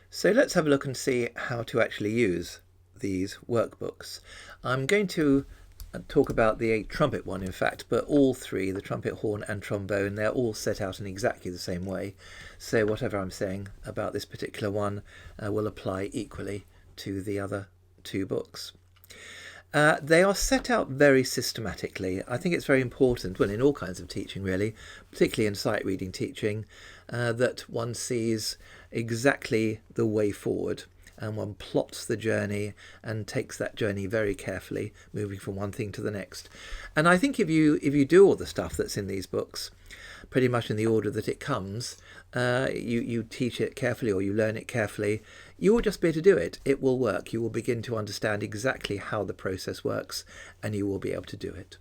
So let's have a look and see how to actually use these workbooks. I'm going to talk about the trumpet one, in fact, but all three, the trumpet, horn and trombone, they're all set out in exactly the same way. So whatever I'm saying about this particular one will apply equally to the other two books. They are set out very systematically. I think it's very important, well, in all kinds of teaching really, particularly in sight reading teaching, that one sees exactly the way forward and one plots the journey and takes that journey very carefully, moving from one thing to the next. And I think if you do all the stuff that's in these books, pretty much in the order that it comes, you teach it carefully or you learn it carefully, you will just be able to do it. It will work. You will begin to understand exactly how the process works and you will be able to do it.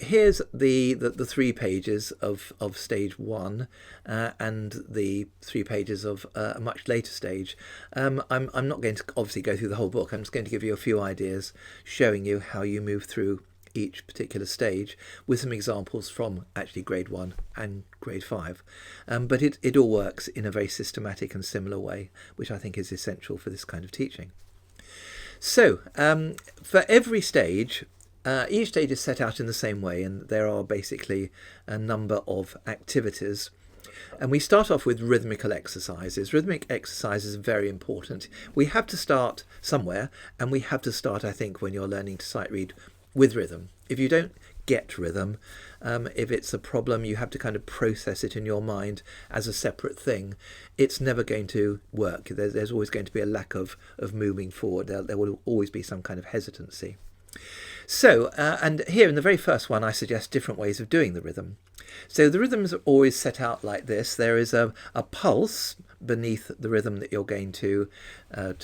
Here's the 3 pages of stage 1 and the 3 pages of a much later stage. I'm not going to obviously go through the whole book. I'm just going to give you a few ideas showing you how you move through each particular stage with some examples from actually grade 1 and grade 5. But it all works in a very systematic and similar way, which I think is essential for this kind of teaching. So for every stage, each stage is set out in the same way, and there are basically a number of activities. And we start off with rhythmical exercises. Rhythmic exercise is very important. We have to start somewhere, and we have to start, I think, when you're learning to sight read, with rhythm. If you don't get rhythm, if it's a problem, you have to kind of process it in your mind as a separate thing. It's never going to work. There's always going to be a lack of moving forward. There will always be some kind of hesitancy. So, and here in the very first one, I suggest different ways of doing the rhythm. So the rhythms are always set out like this. There is a pulse beneath the rhythm that you're going to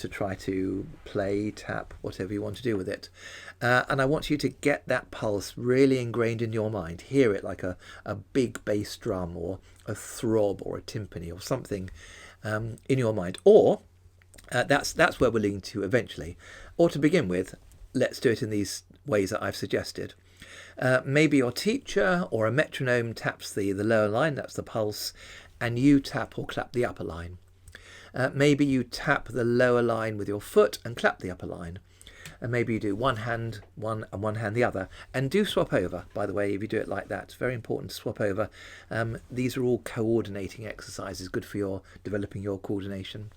try to play, tap, whatever you want to do with it. And I want you to get that pulse really ingrained in your mind. Hear it like a big bass drum or a throb or a timpani or something in your mind. Or that's where we're leading to eventually. Or to begin with, let's do it in these ways that I've suggested. Maybe your teacher or a metronome taps the lower line, that's the pulse, and you tap or clap the upper line. Maybe you tap the lower line with your foot and clap the upper line. And maybe you do one hand one and one hand the other. And do swap over, by the way, if you do it like that. It's very important to swap over. These are all coordinating exercises, good for your developing your coordination.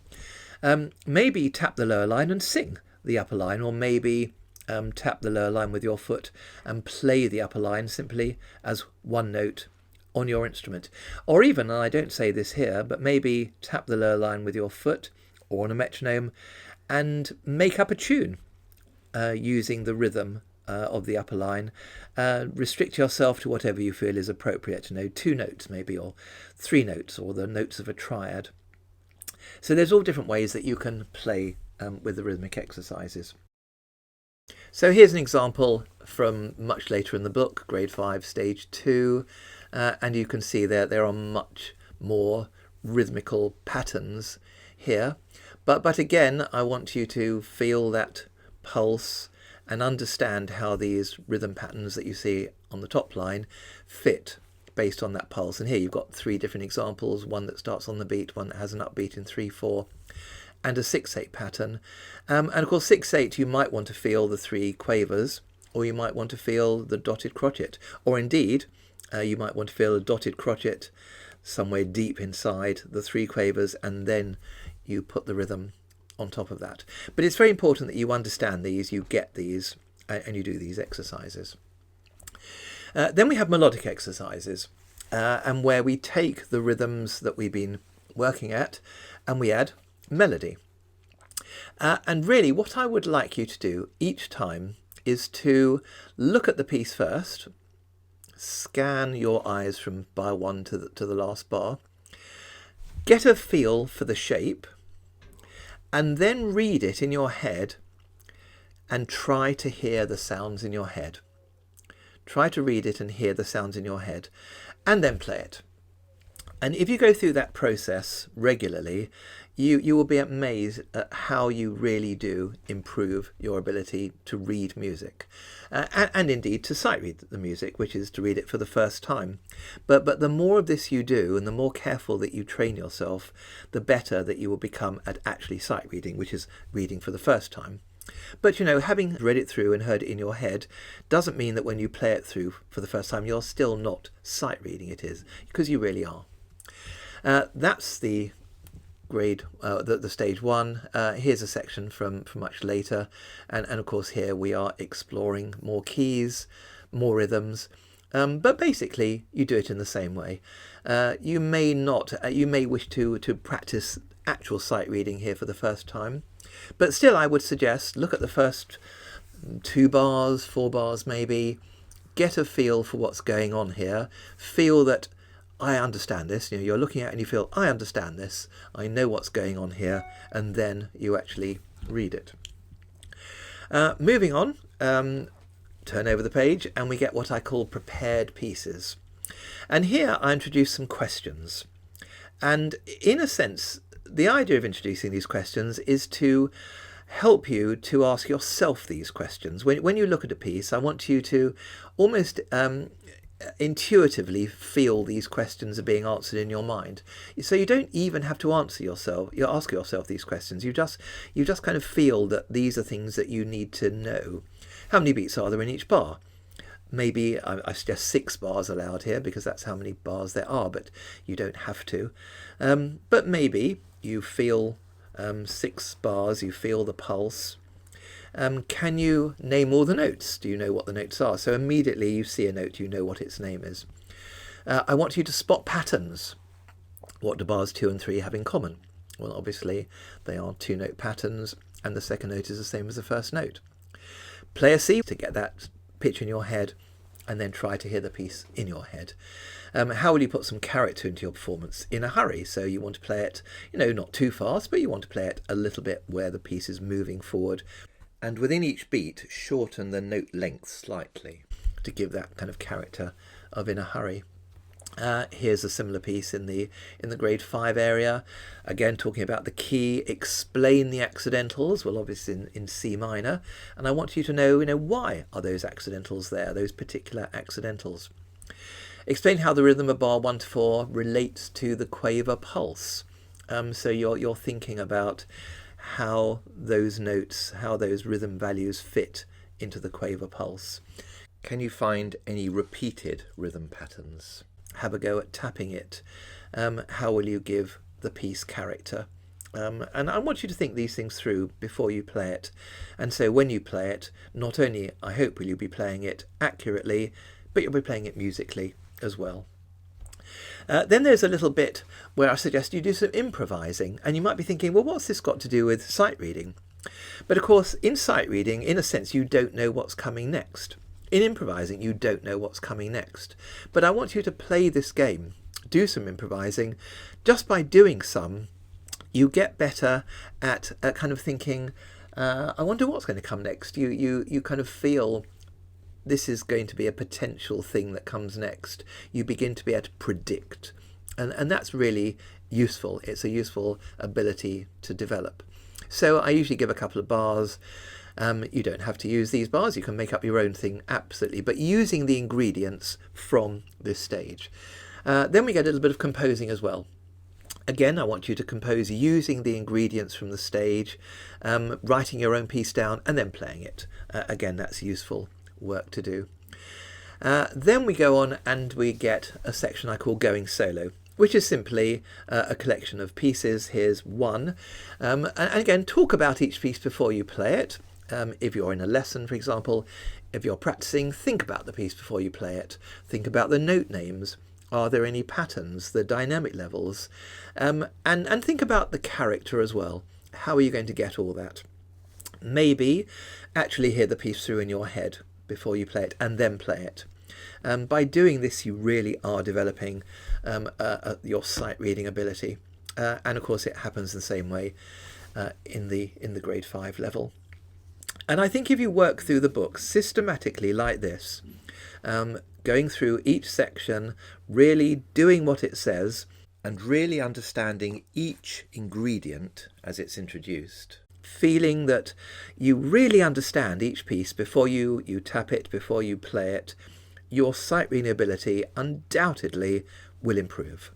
Maybe tap the lower line and sing the upper line, or maybe tap the lower line with your foot and play the upper line simply as one note on your instrument. Or even, and I don't say this here, but maybe tap the lower line with your foot or on a metronome and make up a tune using the rhythm of the upper line. Restrict yourself to whatever you feel is appropriate, 2 notes maybe, or 3 notes, or the notes of a triad. So there's all different ways that you can play with the rhythmic exercises. So here's an example from much later in the book, grade 5, stage 2, and you can see there are much more rhythmical patterns here. But again, I want you to feel that pulse and understand how these rhythm patterns that you see on the top line fit based on that pulse. And here you've got 3 different examples, one that starts on the beat, one that has an upbeat in 3/4, and a 6/8 pattern. And of course 6/8 you might want to feel the 3 quavers, or you might want to feel the dotted crotchet, or indeed you might want to feel a dotted crotchet somewhere deep inside the 3 quavers, and then you put the rhythm on top of that. But it's very important that you understand these, you get these, and you do these exercises. Then we have melodic exercises, and where we take the rhythms that we've been working at and we add melody. And really what I would like you to do each time is to look at the piece first, scan your eyes from bar 1 to the last bar, get a feel for the shape, and then read it in your head and try to hear the sounds in your head. Try to read it and hear the sounds in your head, and then play it. And if you go through that process regularly, you will be amazed at how you really do improve your ability to read music, and indeed to sight read the music, which is to read it for the first time. But the more of this you do, and the more careful that you train yourself, the better that you will become at actually sight reading, which is reading for the first time. But having read it through and heard it in your head doesn't mean that when you play it through for the first time, you're still not sight reading it, is because you really are. That's the grade, the stage one. Here's a section from much later, and of course here we are exploring more keys, more rhythms, but basically you do it in the same way. You may wish to practice actual sight reading here for the first time, but still I would suggest look at the first 2 bars, 4 bars maybe, get a feel for what's going on here, feel that I understand this. You're looking at it and you feel, I understand this, I know what's going on here, and then you actually read it. Moving on, turn over the page and we get what I call prepared pieces. And here I introduce some questions. And in a sense, the idea of introducing these questions is to help you to ask yourself these questions. When you look at a piece, I want you to almost intuitively feel these questions are being answered in your mind. So you don't even have to ask yourself these questions. You just kind of feel that these are things that you need to know. How many beats are there in each bar? Maybe I suggest 6 bars allowed here because that's how many bars there are, but you don't have to. But maybe you feel 6 bars, you feel the pulse. Can you name all the notes? Do you know what the notes are? So immediately you see a note, you know what its name is. I want you to spot patterns. What do bars 2 and 3 have in common? Well, obviously they are 2-note patterns, and the second note is the same as the first note. Play a C to get that pitch in your head, and then try to hear the piece in your head. How will you put some character into your performance in a hurry? So you want to play it, not too fast, but you want to play it a little bit where the piece is moving forward. And within each beat, shorten the note length slightly to give that kind of character of in a hurry. Here's a similar piece in the grade 5 area. Again, talking about the key, explain the accidentals. Well, obviously in C minor, and I want you to know, why are those accidentals there? Those particular accidentals. Explain how the rhythm of bar 1 to 4 relates to the quaver pulse. So you're thinking about how those notes, how those rhythm values fit into the quaver pulse. Can you find any repeated rhythm patterns? Have a go at tapping it. How will you give the piece character? And I want you to think these things through before you play it. And so when you play it, not only, I hope, will you be playing it accurately, but you'll be playing it musically as well. Then there's a little bit where I suggest you do some improvising, and you might be thinking, well, what's this got to do with sight reading? But of course, in sight reading, in a sense, you don't know what's coming next. In improvising, you don't know what's coming next. But I want you to play this game, do some improvising. Just by doing some, you get better at kind of thinking, I wonder what's going to come next. You kind of feel this is going to be a potential thing that comes next. You begin to be able to predict. And that's really useful. It's a useful ability to develop. So I usually give a couple of bars. You don't have to use these bars. You can make up your own thing, absolutely. But using the ingredients from this stage. Then we get a little bit of composing as well. Again, I want you to compose using the ingredients from the stage, writing your own piece down and then playing it. Again, that's useful work to do. Then we go on and we get a section I call Going Solo, which is simply a collection of pieces. Here's one. And again, talk about each piece before you play it. If you're in a lesson, for example, if you're practicing, think about the piece before you play it. Think about the note names. Are there any patterns, the dynamic levels? And think about the character as well. How are you going to get all that? Maybe actually hear the piece through in your head before you play it and then play it. By doing this, you really are developing your sight reading ability. And of course, it happens the same way in the grade 5 level. And I think if you work through the book systematically like this, going through each section, really doing what it says, and really understanding each ingredient as it's introduced, feeling that you really understand each piece before you tap it, before you play it, your sight reading ability undoubtedly will improve.